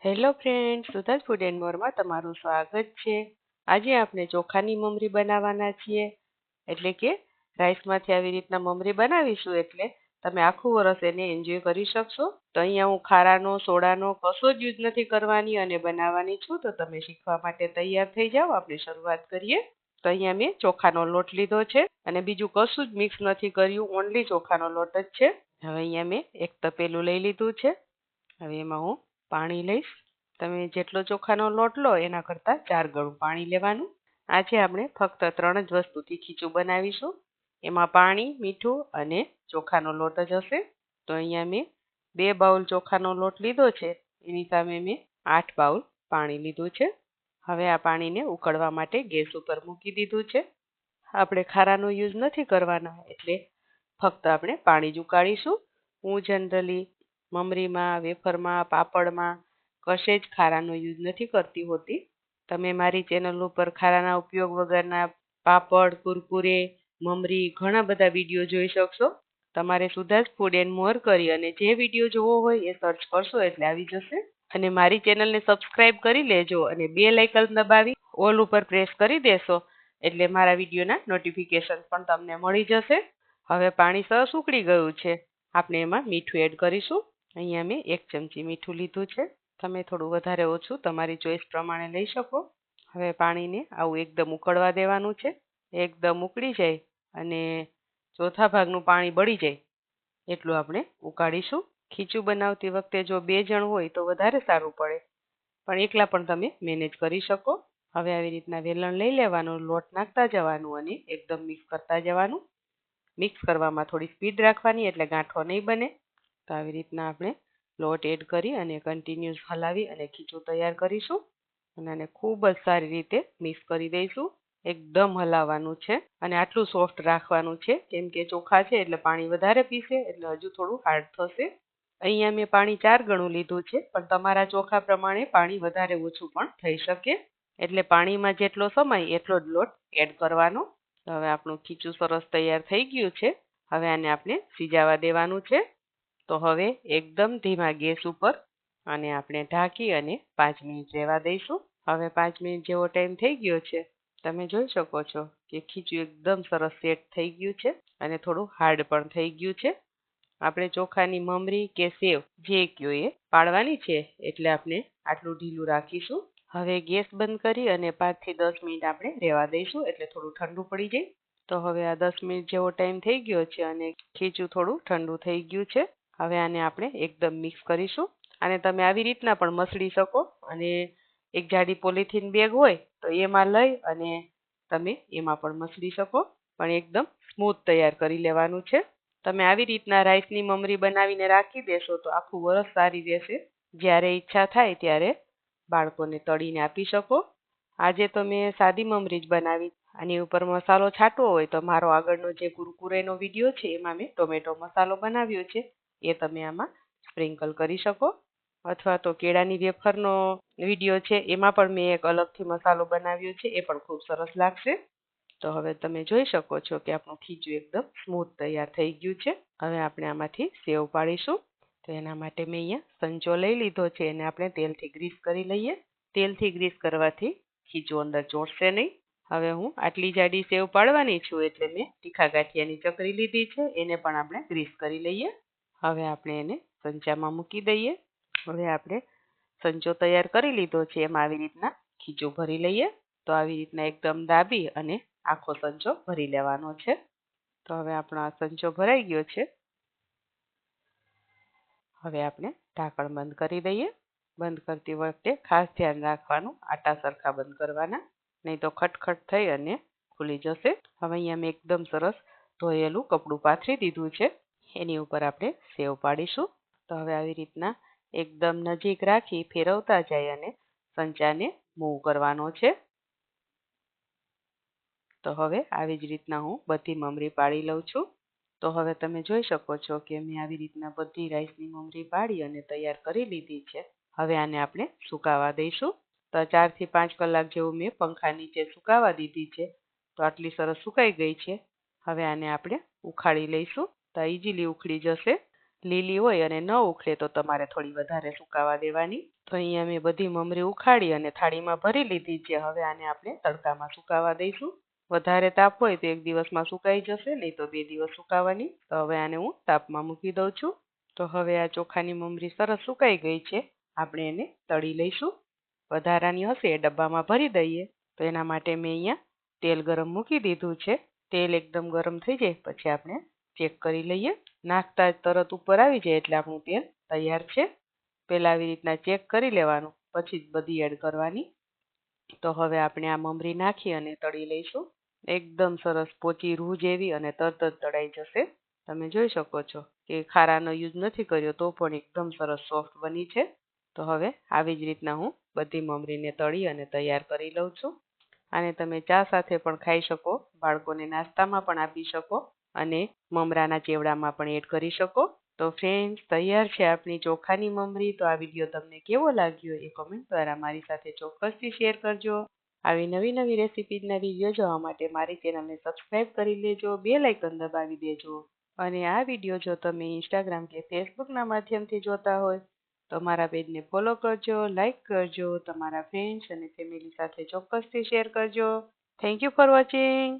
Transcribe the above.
Hello friend, સુધાર food and મોરમાં તમારું સ્વાગત છે. આજે આપણે ચોખાની મમરી બનાવવાના છીએ. એટલે કે રાઈસમાંથી આવી રીતના મમરી બનાવીશું એટલે તમે આખું વરસ એને એન્જોય કરી શકશો. તો અહીંયા હું ખારાનો સોડાનો કશો જ યુઝ નથી કરવાની અને બનાવવાની છું. તો તમે શીખવા માટે તૈયાર થઈ જાઓ. આપણે શરૂઆત કરીએ. તો અહીંયા મેં ચોખાનો લોટ લીધો છે અને બીજું કશું જ મિક્સ નથી કર્યું, ઓનલી ચોખાનો લોટ જ છે. હવે અહીંયા મેં એક તપેલું લઈ લીધું છે. હવે એમાં હું પાણી લઈશ. તમે જેટલો ચોખાનો લોટ લો એના કરતાં 4 ગણું પાણી લેવાનું. આજે આપણે ફક્ત 3 જ વસ્તુથી ખીચું બનાવીશું. એમાં પાણી, મીઠું અને ચોખાનો લોટ જ હશે. તો અહીંયા મેં 2 બાઉલ ચોખાનો લોટ લીધો છે, એની સામે મેં 8 બાઉલ પાણી લીધું છે. હવે આ પાણીને ઉકળવા માટે ગેસ ઉપર મૂકી દીધું છે. આપણે ખારાનો યુઝ નથી કરવાના એટલે ફક્ત આપણે પાણી જ ઉકાળીશું. હું જનરલી મમરીમાં, વેફરમાં, પાપડમાં કશે જ ખારાનો યુઝ નથી કરતી હોતી. તમે મારી ચેનલ ઉપર ખારાના ઉપયોગ વગરના પાપડ, કુરકુરે, મમરી ઘણા બધા વિડીયો જોઈ શકશો. તમારે સુધાર ફૂડ એન્ડ મોર કરી અને જે વિડીયો જોવો હોય એ સર્ચ કરશો એટલે આવી જશે. અને મારી ચેનલને સબસ્ક્રાઇબ કરી લેજો અને બેલ આઇકન દબાવી ઓલ ઉપર પ્રેસ કરી દેશો એટલે મારા વિડીયોના નોટિફિકેશન પણ તમને મળી જશે. હવે પાણી સરસ ઉકળી ગયું છે. આપણે એમાં મીઠું એડ કરીશું. અહીંયા મેં 1 ચમચી મીઠું લીધું છે. તમે થોડું વધારે ઓછું તમારી ચોઈસ પ્રમાણે લઈ શકો. હવે પાણીને આવું એકદમ ઉકળવા દેવાનું છે. એકદમ ઉકળી જાય અને ચોથા ભાગનું પાણી બળી જાય એટલું આપણે ઉકાળીશું. ખીચું બનાવતી વખતે જો 2 જણ હોય તો વધારે સારું પડે, પણ એકલા પણ તમે મેનેજ કરી શકો. હવે આવી રીતના વેલણ લઈ લેવાનું, લોટ નાખતા જવાનું અને એકદમ મિક્સ કરતા જવાનું. મિક્સ કરવામાં થોડી સ્પીડ રાખવાની એટલે ગાંઠો નહીં બને. તો આવી રીતના આપણે લોટ એડ કરી અને કન્ટિન્યુઅસ હલાવી અને ખીચું તૈયાર કરીશું. અને આને ખૂબ જ સારી રીતે મિક્સ કરી દઈશું. એકદમ હલાવવાનું છે અને આટલું સોફ્ટ રાખવાનું છે કેમ કે ચોખા છે એટલે પાણી વધારે પીશે એટલે હજુ થોડું હાર્ડ થશે. અહીંયા મેં પાણી 4 ગણું લીધું છે, પણ તમારા ચોખા પ્રમાણે પાણી વધારે ઓછું પણ થઈ શકે. એટલે પાણીમાં જેટલો સમાય એટલો જ લોટ એડ કરવાનો. હવે આપણું ખીચું સરસ તૈયાર થઈ ગયું છે. હવે આને આપણે સિજાવા દેવાનું છે. તો હવે એકદમ ધીમા ગેસ ઉપર આને આપણે ઢાંકી અને 5 મિનિટ રહેવા દઈશું. હવે 5 મિનિટ જેવો ટાઈમ થઈ ગયો છે. તમે જોઈ શકો છો કે ખીચું એકદમ સરસ સેટ થઈ ગયું છે અને થોડું હાર્ડ પણ થઈ ગયું છે. આપણે ચોખાની મમરી કે સેવ જે કયો એ પાડવાની છે એટલે આપણે આટલું ઢીલું રાખીશું. હવે ગેસ બંધ કરી અને 5 થી 10 મિનિટ આપણે રહેવા દઈશું એટલે થોડું ઠંડુ પડી જાય. તો હવે આ 10 મિનિટ જેવો ટાઈમ થઈ ગયો છે અને ખીચું થોડું ઠંડુ થઈ ગયું છે. હવે આને આપણે એકદમ મિક્સ કરીશું. આને તમે આવી રીતના પણ મસળી શકો અને એક જાડી પોલિથીન બેગ હોય તો એમાં લઈ અને તમે એમાં પણ મસળી શકો, પણ એકદમ સ્મૂથ તૈયાર કરી લેવાનું છે. તમે આવી રીતના રાઈસની મમરી બનાવીને રાખી દેશો તો આખું વરસ સારી રહેશે. જ્યારે ઈચ્છા થાય ત્યારે બાળકોને તળીને આપી શકો. આજે તો મેં સાદી મમરી જ બનાવી. આની ઉપર મસાલો છાંટવો હોય તો મારો આગળનો જે કુરકુરેનો વિડીયો છે એમાં મેં ટોમેટો મસાલો બનાવ્યો છે, એ તમે આમાં સ્પ્રિંકલ કરી શકો. અથવા તો કેળાની વેફરનો વિડીયો છે એમાં પણ મેં એક અલગથી મસાલો બનાવ્યો છે, એ પણ ખૂબ સરસ લાગશે. તો હવે તમે જોઈ શકો છો કે આપણું ખીચું એકદમ સ્મૂથ તૈયાર થઈ ગયું છે. હવે આપણે આમાંથી સેવ પાડીશું. તો એના માટે મેં અહીંયા સંચો લઈ લીધો છે, એને આપણે તેલથી ગ્રીસ કરી લઈએ. તેલથી ગ્રીસ કરવાથી ખીચું અંદર ચોંટશે નહીં. હવે હું આટલી જાડી સેવ પાડવાની છું એટલે મેં તીખા ગાંઠિયાની ચકરી લીધી છે, એને પણ આપણે ગ્રીસ કરી લઈએ. હવે આપણે એને સંચામાં મૂકી દઈએ. હવે આપણે સંચો તૈયાર કરી લીધો છે એમાં આવી રીતના ખીચું ભરી લઈએ. તો આવી રીતના એકદમ દાબી અને આખો સંચો ભરી લેવાનો છે. તો હવે આપણો આ સંચો ભરાઈ ગયો છે. હવે આપણે ઢાંકણ બંધ કરી દઈએ. બંધ કરતી વખતે ખાસ ધ્યાન રાખવાનું, આટા સરખા બંધ કરવાના, નહીં તો ખટખટ થઈ અને ખુલી જશે. હવે અહીંયા મેં એકદમ સરસ ધોયેલું કપડું પાથરી દીધું છે. એની ઉપર આપણે સેવ પાડીશું. તો હવે આવી રીતના એકદમ નજીક રાખી ફેરવતા જાય અને સંચાને મૂવ કરવાનો છે. તો હવે આવી જ રીતના હું બધી મમરી પાડી લઉં છું. તો હવે તમે જોઈ શકો છો કે મેં આવી રીતના બધી રાઈસની મમરી પાડી અને તૈયાર કરી લીધી છે. હવે આને આપણે સુકાવા દઈશું. તો 4 થી 5 કલાક જેવું મેં પંખા નીચે સુકાવા દીધી છે. તો આટલી સરસ સુકાઈ ગઈ છે. હવે આને આપણે ઉખાડી લઈશું. તો ઇઝીલી ઉખડી જશે. લીલી હોય અને ન ઉખડે તો તમારે થોડી વધારે સુકાવા દેવાની. તો અહીંયા મેં બધી મમરી ઉખાડી અને થાળીમાં ભરી લીધી છે. હવે આને આપણે તડકામાં સુકાવા દઈશું. વધારે તાપ હોય તો એક દિવસમાં સુકાઈ જશે, નહીં તો 2 દિવસ સુકાવાની. તો હવે આને હું તાપમાં મૂકી દઉં છું. તો હવે આ ચોખાની મમરી સરસ સુકાઈ ગઈ છે. આપણે એને તળી લઈશું. વધારાની હશે એ ડબ્બામાં ભરી દઈએ. તો એના માટે મેં અહીંયા તેલ ગરમ મૂકી દીધું છે. તેલ એકદમ ગરમ થઈ જાય પછી આપણે ચેક કરી લઈએ. નાખતા જ તરત ઉપર આવી જાય એટલે આપણું તેલ તૈયાર છે. પહેલાં આવી રીતના ચેક કરી લેવાનું, પછી જ બધી એડ કરવાની. તો હવે આપણે આ મમરી નાખી અને તળી લઈશું. એકદમ સરસ પોચી રૂ જેવી અને તરત જ તળાઈ જશે. તમે જોઈ શકો છો કે ખારાનો યુઝ નથી કર્યો તો પણ એકદમ સરસ સોફ્ટ બની છે. તો હવે આવી જ રીતના હું બધી મમરીને તળી અને તૈયાર કરી લઉં છું. આને તમે ચા સાથે પણ ખાઈ શકો, બાળકોને નાસ્તામાં પણ આપી શકો અને મમરાના ચેવડામાં પણ એડ કરી શકો. તો ફ્રેન્ડ્સ, તૈયાર છે આપણી ચોખાની મમરી. તો આ વિડીયો તમને કેવો લાગ્યો એ કોમેન્ટ દ્વારા મારી સાથે ચોક્કસથી શેર કરજો. આવી નવી નવી રેસિપીના વિડીયો જોવા માટે મારી ચેનલને સબસ્ક્રાઈબ કરી લેજો, બેલ આઇકન દબાવી દેજો. અને આ વિડીયો જો તમે ઇન્સ્ટાગ્રામ કે ફેસબુકના માધ્યમથી જોતા હોય તો મારા પેજને ફોલો કરજો, લાઈક કરજો, તમારા ફ્રેન્ડ્સ અને ફેમિલી સાથે ચોક્કસથી શેર કરજો. Thank you for watching.